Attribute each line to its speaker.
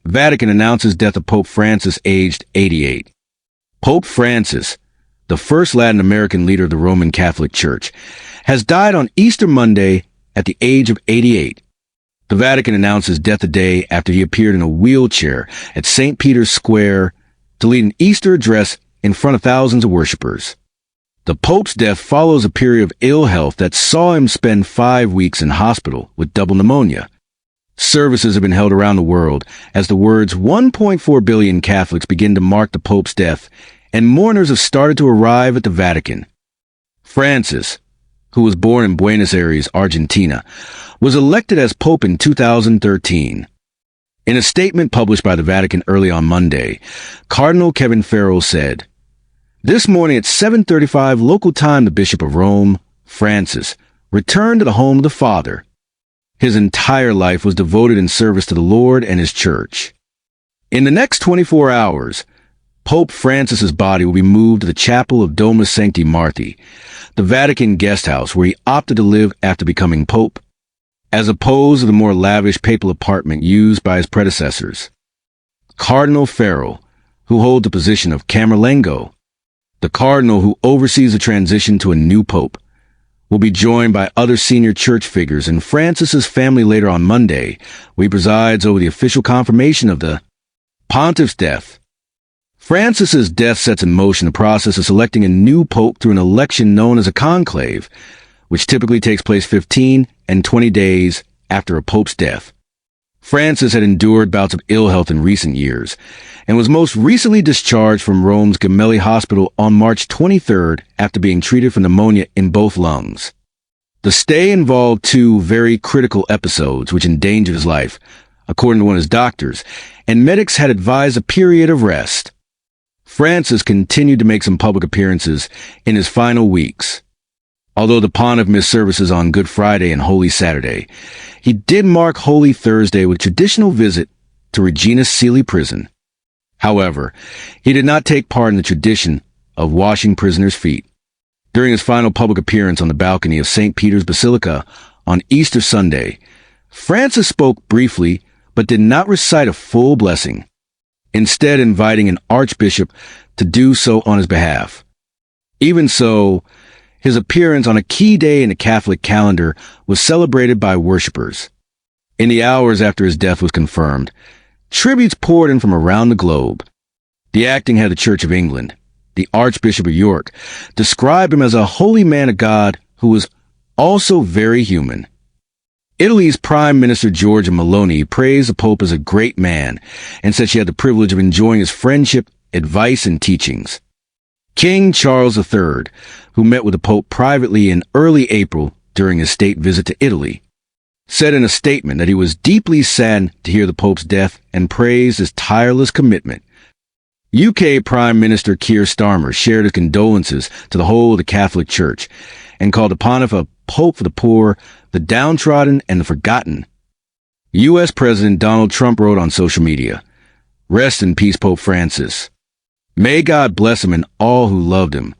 Speaker 1: Vatican announces death of Pope Francis, aged 88. Pope Francis, the first Latin American leader of the Roman Catholic Church, has died on Easter Monday at the age of 88. The Vatican announced his death a day after he appeared in a wheelchair at St. Peter's Square to lead an Easter address in front of thousands of worshippers. The Pope's death follows a period of ill health that saw him spend 5 weeks in hospital with double pneumonia. Services have been held around the world as the world's 1.4 billion Catholics begin to mark the Pope's death, and mourners have started to arrive at the Vatican. Francis, who was born in Buenos Aires, Argentina, was elected as Pope in 2013. In a statement published by the Vatican early on Monday, Cardinal Kevin Farrell said, "This morning at 7:35 local time, the Bishop of Rome, Francis, returned to the home of the Father. His entire life was devoted in service to the Lord and His Church. In the next 24 hours, Pope Francis's body will be moved to the chapel of Domus Sancti Marti, the Vatican guest house where he opted to live after becoming Pope, as opposed to the more lavish papal apartment used by his predecessors. Cardinal Farrell, who holds the position of Camerlengo, the cardinal who oversees the transition to a new pope, will be joined by other senior church figures in Francis's family later on Monday, where he presides over the official confirmation of the pontiff's death. Francis's death sets in motion the process of selecting a new pope through an election known as a conclave, which typically takes place 15 and 20 days after a pope's death. Francis had endured bouts of ill health in recent years, and was most recently discharged from Rome's Gemelli Hospital on March 23rd after being treated for pneumonia in both lungs. The stay involved 2 very critical episodes which endangered his life, according to one of his doctors, and medics had advised a period of rest. Francis continued to make some public appearances in his final weeks. Although the pontiff missed services on Good Friday and Holy Saturday, he did mark Holy Thursday with a traditional visit to Regina Coeli prison. However, he did not take part in the tradition of washing prisoners' feet. During his final public appearance on the balcony of St. Peter's Basilica on Easter Sunday, Francis spoke briefly but did not recite a full blessing, instead inviting an archbishop to do so on his behalf. Even so, his appearance on a key day in the Catholic calendar was celebrated by worshippers. In the hours after his death was confirmed, tributes poured in from around the globe. The acting head of the Church of England, the Archbishop of York, described him as a holy man of God who was also very human. Italy's Prime Minister Giorgia Meloni praised the Pope as a great man and said she had the privilege of enjoying his friendship, advice, and teachings. King Charles III, who met with the Pope privately in early April during his state visit to Italy, said in a statement that he was deeply saddened to hear the Pope's death and praised his tireless commitment. UK Prime Minister Keir Starmer shared his condolences to the whole of the Catholic Church and called the pontiff a pope for the poor, the downtrodden, and the forgotten. U.S. President Donald Trump wrote on social media, "Rest in peace, Pope Francis. May God bless him and all who loved him.